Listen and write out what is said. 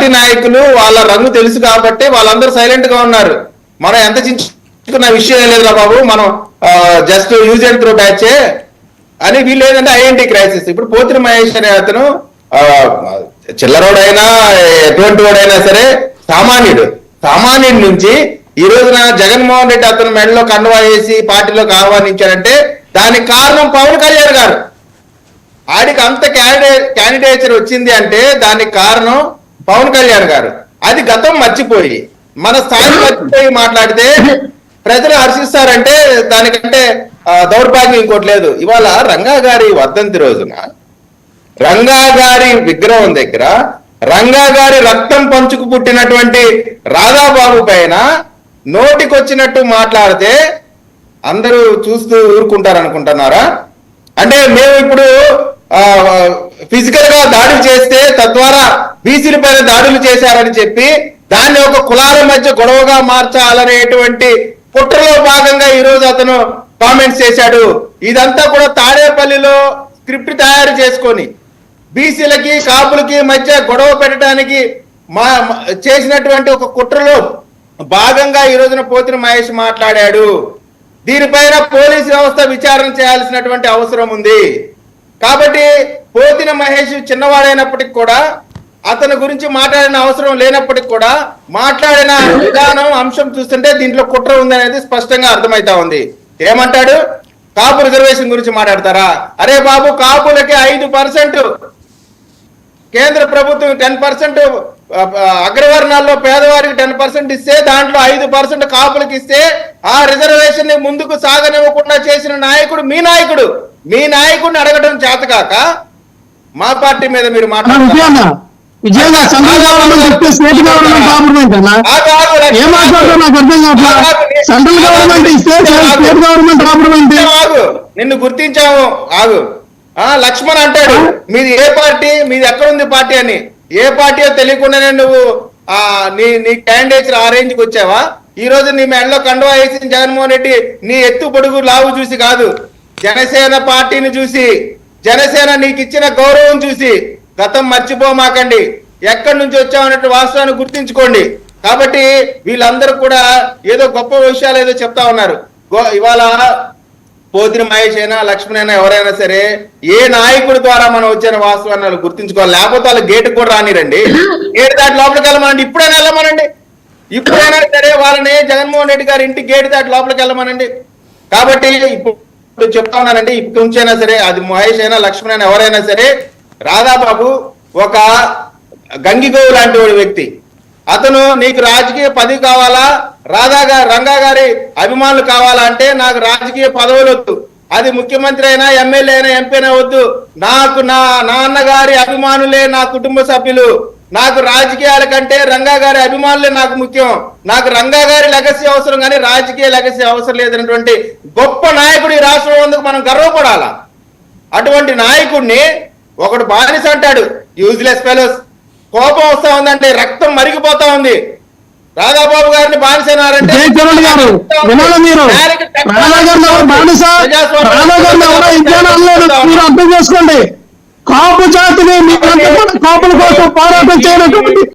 Party నాయకులు వాళ్ళ రంగు తెలుసు కాబట్టి వాళ్ళందరూ సైలెంట్ గా ఉన్నారు. మనం ఎంత చించుకున్న విషయం ఏం లేదురా బాబు, మనం జస్ట్ యూజ్ అండ్ త్రో బ్యాచే అని. వీళ్ళు ఏంటంటే ఐడెంటిటీ క్రైసిస్. ఇప్పుడు పోతిరి మహేష్ అనే అతను చిల్లరోడైనా ఎటువంటి వాడైనా సరే సామాన్యుడి నుంచి ఈ రోజున జగన్మోహన్ రెడ్డి అతను మెడలో కండువా వేసి పార్టీలోకి ఆహ్వానించారంటే దానికి కారణం పవన్ కళ్యాణ్ గారు. ఆడికి అంత క్యాండిడేచర్ వచ్చింది అంటే దానికి కారణం పవన్ కళ్యాణ్ గారు. అది గతం మర్చిపోయి మన స్థాయి మర్చిపోయి మాట్లాడితే ప్రజలు హర్షిస్తారంటే దానికంటే దౌర్భాగ్యం ఇంకోటి లేదు. ఇవాళ రంగా గారి వర్ధంతి రోజున రంగా గారి విగ్రహం దగ్గర రంగా గారి రక్తం పంచుకు పుట్టినటువంటి రాధాబాబు పైన నోటికొచ్చినట్టు మాట్లాడితే అందరూ చూస్తూ ఊరుకుంటారు అనుకుంటున్నారా? అంటే మేము ఇప్పుడు ఫిజికల్ గా దాడులు చేస్తే తద్వారా బీసీల పైన దాడులు చేశారని చెప్పి దాన్ని ఒక కులాల మధ్య గొడవగా మార్చాలనేటువంటి కుట్రలో భాగంగా ఈ రోజు అతను కామెంట్స్ చేశాడు. ఇదంతా కూడా తాడేపల్లిలో స్క్రిప్ట్ తయారు చేసుకొని బీసీలకి కాపులకి మధ్య గొడవ పెట్టడానికి చేసినటువంటి ఒక కుట్రలో భాగంగా ఈ రోజున పోతిరి మహేష్ మాట్లాడాడు. దీనిపైన పోలీసు వ్యవస్థ విచారణ చేయాల్సినటువంటి అవసరం ఉంది. కాబట్టి పోతిరి మహేష్ చిన్నవాడైనప్పటికి కూడా అతని గురించి మాట్లాడిన అవసరం లేనప్పటికి కూడా మాట్లాడిన విధానం అంశం చూస్తుంటే దీంట్లో కుట్ర ఉందనేది స్పష్టంగా అర్థమైతా ఉంది. ఏమంటాడు? కాపు రిజర్వేషన్ గురించి మాట్లాడతారా? అరే బాబు, కాపులకి 5%, కేంద్ర ప్రభుత్వం 10%, అగ్రవర్ణాల్లో పేదవారికి 10% ఇస్తే దాంట్లో 5% కాపులకు ఇస్తే ఆ రిజర్వేషన్ ని ముందుకు సాగనివ్వకుండా చేసిన నాయకుడు మీ నాయకుడిని అడగడం చేతకాక మా పార్టీ మీద మీరు మాట్లాడుతున్నారు. నిన్ను గుర్తించాము ఆగు. లక్ష్మణ్ అంటాడు మీది ఏ పార్టీ, మీది ఎక్కడుంది పార్టీ అని. ఏ పార్టీయో తెలియకుండానే నువ్వు నీ క్యాండిడేట్స్ ఆ రేంజ్కి వచ్చావా? ఈ రోజు నీ మెడలో కండువా వేసిన జగన్మోహన్ రెడ్డి నీ ఎత్తు పొడుగు లావు చూసి కాదు, జనసేన పార్టీని చూసి, జనసేన నీకు ఇచ్చిన గౌరవం చూసి. గతం మర్చిపోమాకండి, ఎక్కడి నుంచి వచ్చామన్నట్టు వాస్తవాన్ని గుర్తించుకోండి. కాబట్టి వీళ్ళందరూ కూడా ఏదో గొప్ప విషయాలు ఏదో చెప్తా ఉన్నారు. ఇవాళ పోతిరి మహేష్ అయినా లక్ష్మణ్ అయినా ఎవరైనా సరే ఏ నాయకుడి ద్వారా మనం వచ్చిన వాస్తవాన్ని వాళ్ళు గుర్తించుకోవాలి. లేకపోతే వాళ్ళు గేటు కూడా రానిరండి, గేటు దాటి లోపలికి వెళ్ళమనండి. ఇప్పుడైనా వెళ్ళమనండి, ఇప్పుడైనా సరే వాళ్ళని జగన్మోహన్ రెడ్డి గారి ఇంటి గేటు దాటి లోపలికి వెళ్ళమనండి. కాబట్టి ఇప్పుడు చెప్తా ఉన్నానండి, ఇప్పుడు నుంచైనా సరే అది మహేష్ అయినా లక్ష్మణ్ అయినా ఎవరైనా సరే, రాధాబాబు ఒక గంగిగోవు లాంటి వాడి వ్యక్తి. అతను నీకు రాజకీయ పదవి కావాలా, రంగా గారి అభిమానులు కావాలా అంటే నాకు రాజకీయ పదవులు వద్దు. అది ముఖ్యమంత్రి అయినా ఎమ్మెల్యే అయినా ఎంపీ అయినా వద్దు. నాకు నా నాన్నగారి అభిమానులే నా కుటుంబ సభ్యులు. నాకు రాజకీయాల కంటే రంగా గారి అభిమానులే నాకు ముఖ్యం. నాకు రంగా గారి లెగసీ అవసరం కానీ రాజకీయ లెగసీ అవసరం లేదన్నటువంటి గొప్ప నాయకుడు ఈ రాష్ట్రంలో ఉన్నందుకు మనం గర్వపడాలా. అటువంటి నాయకుడిని ఒకడు బానిస అంటాడు. Useless fellows. కోపం వస్తా ఉందంటే రక్తం మరిగిపోతా ఉంది. రాధాబాబు గారిని బానిసనారంటే అర్థం చేసుకోండి. కాపు జాతిని కాపుల కోసం పోరాటం చేయనటువంటి